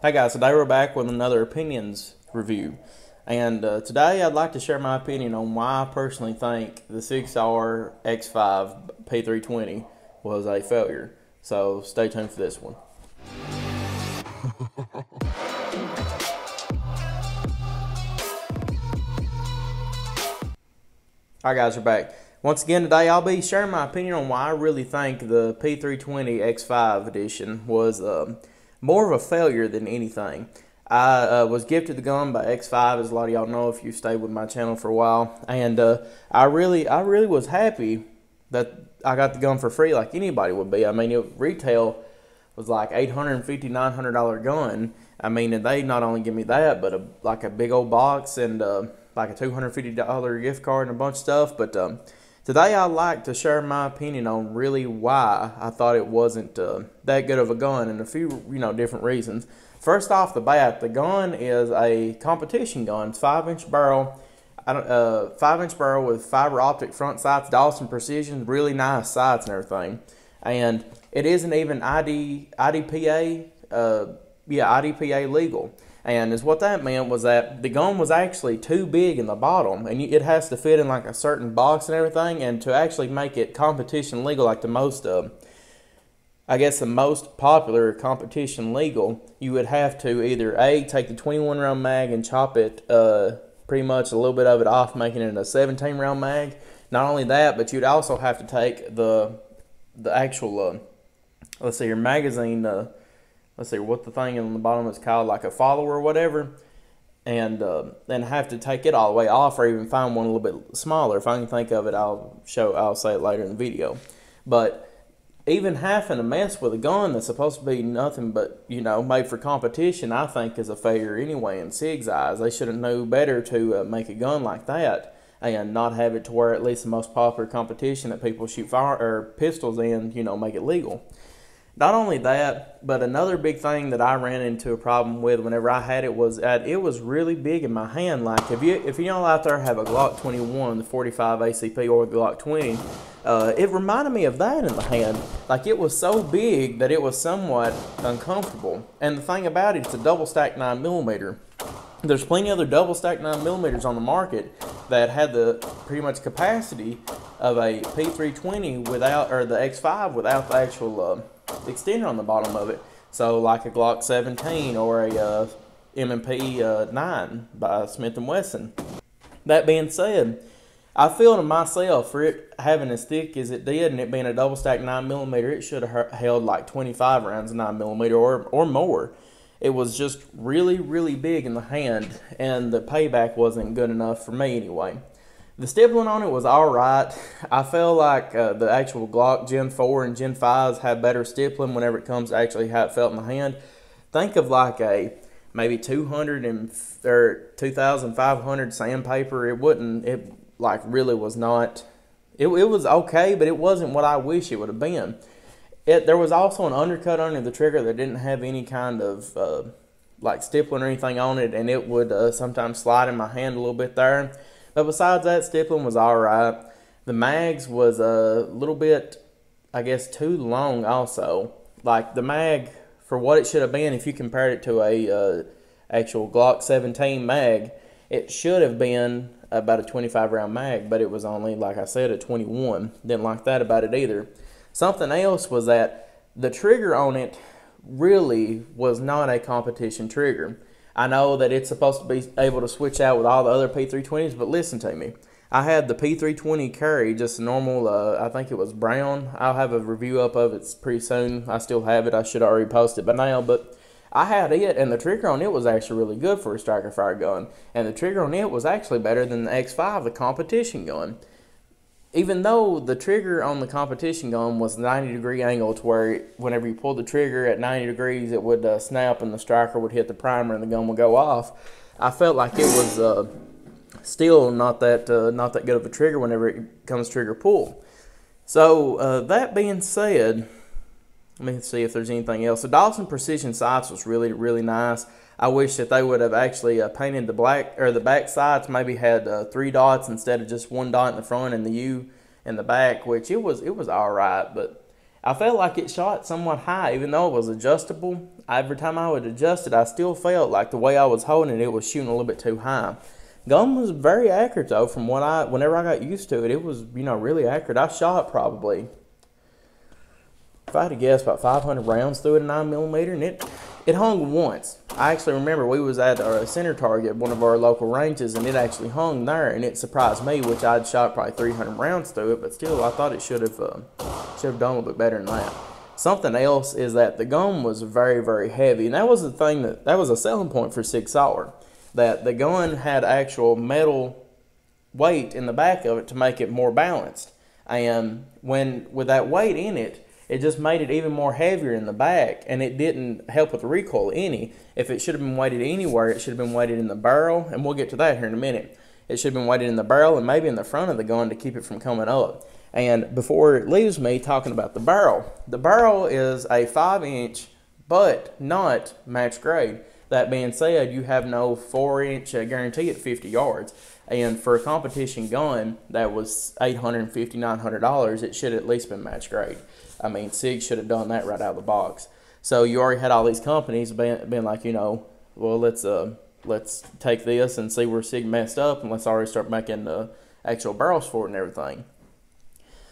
Hey guys, today we're back with another opinions review. And today I'd like to share my opinion on why I personally think the 6R X5 P320 was a failure. So stay tuned for this one. Alright guys, we're back. Once again today I'll be sharing my opinion on why I really think the P320 X5 edition was more of a failure than anything. I was gifted the gun by X-Fice, as a lot of y'all know if you stayed with my channel for a while, and I really was happy that I got the gun for free, like anybody would be. I mean, retail was like $850, $900 gun. I mean, and they not only give me that, but like a big old box and like a $250 gift card and a bunch of stuff. But today I'd like to share my opinion on really why I thought it wasn't that good of a gun, and a few different reasons. First off the bat, the gun is a competition gun. It's 5-inch barrel, 5-inch barrel with fiber optic front sights, Dawson Precision, really nice sights and everything. And it isn't even IDPA legal. And is what that meant was that the gun was actually too big in the bottom, and it has to fit in like a certain box and everything. And to actually make it competition legal, like the most, I guess the most popular competition legal, you would have to either A, take the 21 round mag and chop it pretty much a little bit of it off, making it a 17 round mag. Not only that, but you'd also have to take the actual, let's see, your magazine, let's see what the thing on the bottom is called, like a follower or whatever, and then have to take it all the way off, or even find one a little bit smaller. If I can think of it, I'll say it later in the video. But even having to mess with a gun that's supposed to be nothing but, made for competition, I think is a failure anyway in SIG's eyes. They should have known better to make a gun like that and not have it to where at least the most popular competition that people shoot pistols in, make it legal. Not only that, but another big thing that I ran into a problem with whenever I had it was that it was really big in my hand. Like if y'all out there have a Glock 21, the 45 ACP, or the Glock 20, it reminded me of that in the hand. Like it was so big that it was somewhat uncomfortable. And the thing about it, it's a double stack 9mm. There's plenty of other double stack 9mm on the market that had the pretty much capacity of a P320 without, or the X5 without the actual extender on the bottom of it. So like a Glock 17 or a M&P 9 by Smith & Wesson. That being said, I feel to myself, for it having as thick as it did and it being a double stack 9mm, it should have held like 25 rounds of 9mm or more. It was just really big in the hand, and the payback wasn't good enough for me anyway. The stippling on it was alright. I feel like the actual Glock Gen 4 and Gen 5s have better stippling whenever it comes to actually how it felt in the hand. Think of like a maybe 2,500 sandpaper. It like really was not, it was okay, but it wasn't what I wish it would have been. There was also an undercut under the trigger that didn't have any kind of like stippling or anything on it, and it would sometimes slide in my hand a little bit there. But besides that, stippling was alright. The mags was a little bit, I guess, too long also. Like the mag, for what it should have been, if you compared it to a actual Glock 17 mag, it should have been about a 25 round mag, but it was only, like I said, a 21. Didn't like that about it either. Something else was that the trigger on it really was not a competition trigger. I know that it's supposed to be able to switch out with all the other P320s, but listen to me. I had the P320 carry, just a normal, I think it was brown. I'll have a review up of it pretty soon. I still have it. I should already post it by now, but I had it, and the trigger on it was actually really good for a striker fire gun. And the trigger on it was actually better than the X5, the competition gun. Even though the trigger on the competition gun was 90-degree angle, to where whenever you pulled the trigger at 90 degrees, it would snap and the striker would hit the primer and the gun would go off. I felt like it was still not that good of a trigger whenever it comes trigger pull. So that being said, let me see if there's anything else. The Dawson Precision sights was really nice. I wish that they would have actually painted the back sights, maybe had 3 dots instead of just 1 dot in the front and the U in the back, which it was all right, but I felt like it shot somewhat high, even though it was adjustable. Every time I would adjust it, I still felt like the way I was holding it, it was shooting a little bit too high. Gun was very accurate though. From whenever I got used to it, it was really accurate. I shot probably, if I had to guess, about 500 rounds through it, a 9mm, and it hung once. I actually remember we was at a center target, one of our local ranges, and it actually hung there, and it surprised me, which I'd shot probably 300 rounds through it, but still, I thought it should have done a little bit better than that. Something else is that the gun was very, very heavy, and that was the thing that was a selling point for Sig Sauer, that the gun had actual metal weight in the back of it to make it more balanced, and with that weight in it, it just made it even more heavier in the back, and it didn't help with the recoil any. If it should have been weighted anywhere, it should have been weighted in the barrel, and we'll get to that here in a minute. It should have been weighted in the barrel and maybe in the front of the gun to keep it from coming up. And before it leaves me talking about the barrel is a 5-inch, but not match grade. That being said, you have no 4-inch guarantee at 50 yards. And for a competition gun that was $850, $900, it should have at least been match grade. I mean, SIG should have done that right out of the box. So you already had all these companies been like, well, let's take this and see where SIG messed up, and let's already start making the actual barrels for it and everything.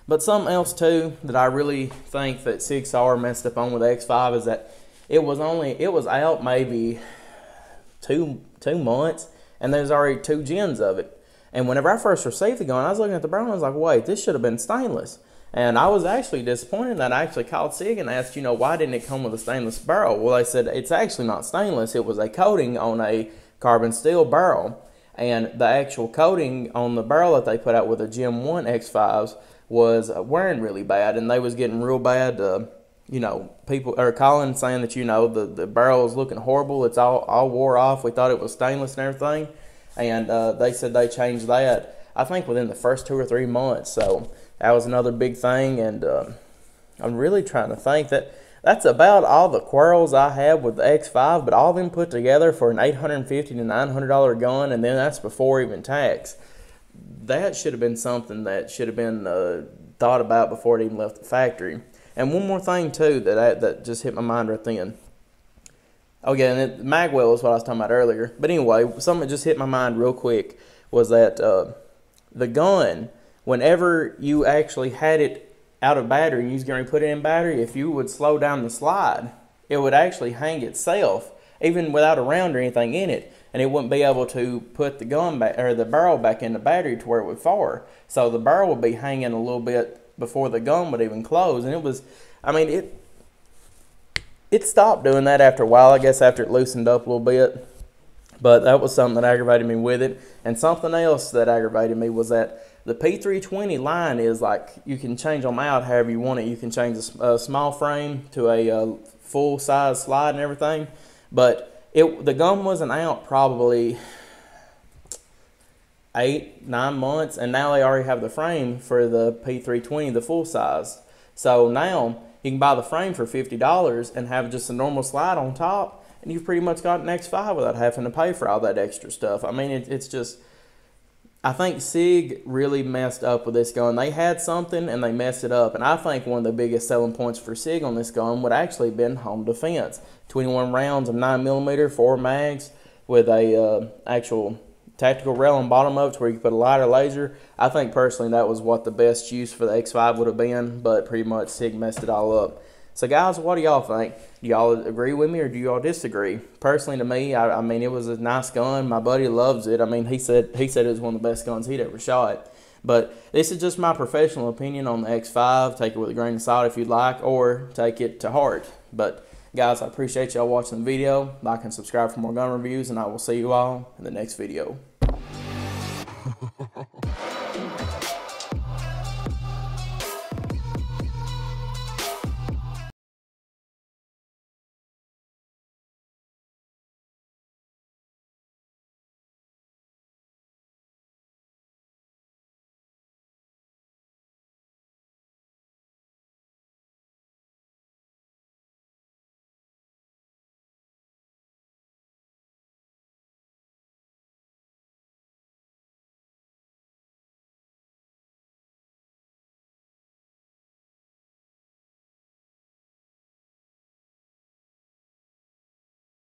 But something else too that I really think that Sig Sauer messed up on with the X5 is that it was out maybe two months, and there's already 2 gens of it. And whenever I first received the gun, I was looking at the barrel and I was like, wait, this should have been stainless. And I was actually disappointed that I actually called SIG and asked, why didn't it come with a stainless barrel? Well, they said it's actually not stainless. It was a coating on a carbon steel barrel. And the actual coating on the barrel that they put out with the Gen 1 X5s was wearing really bad. And they was getting real bad, people are calling saying that, the barrel is looking horrible. It's all wore off. We thought it was stainless and everything. And they said they changed that, I think, within the first 2 or 3 months. So that was another big thing, and I'm really trying to think that's about all the quarrels I have with the X5, but all of them put together for an $850 to $900 gun, and then that's before even tax. That should have been something that should have been thought about before it even left the factory. And one more thing, too, that just hit my mind right then. Okay, and magwell is what I was talking about earlier. But anyway, something that just hit my mind real quick was that the gun, whenever you actually had it out of battery and you was going to put it in battery, if you would slow down the slide, it would actually hang itself, even without a round or anything in it, and it wouldn't be able to put the gun back, or the barrel back in the battery to where it would fire. So the barrel would be hanging a little bit before the gun would even close, and it was, it stopped doing that after a while, I guess, after it loosened up a little bit. But that was something that aggravated me with it. And something else that aggravated me was that the P320 line is like, you can change them out however you want it. You can change a small frame to a full-size slide and everything. But the gun wasn't out probably 8, 9 months, and now they already have the frame for the P320, the full-size. So now you can buy the frame for $50 and have just a normal slide on top, and you've pretty much got an X5 without having to pay for all that extra stuff. I mean, it's just, I think SIG really messed up with this gun. They had something and they messed it up, and I think one of the biggest selling points for SIG on this gun would actually have been home defense. 21 rounds of 9mm, 4 mags with a actual tactical rail on bottom of it where you could put a lighter laser. I think personally that was what the best use for the X5 would have been, but pretty much SIG messed it all up. So guys, what do y'all think? Do y'all agree with me or do y'all disagree? Personally, to me, I mean, it was a nice gun. My buddy loves it. I mean, he said it was one of the best guns he'd ever shot. But this is just my professional opinion on the X5. Take it with a grain of salt if you'd like, or take it to heart. But guys, I appreciate y'all watching the video. Like and subscribe for more gun reviews, and I will see you all in the next video.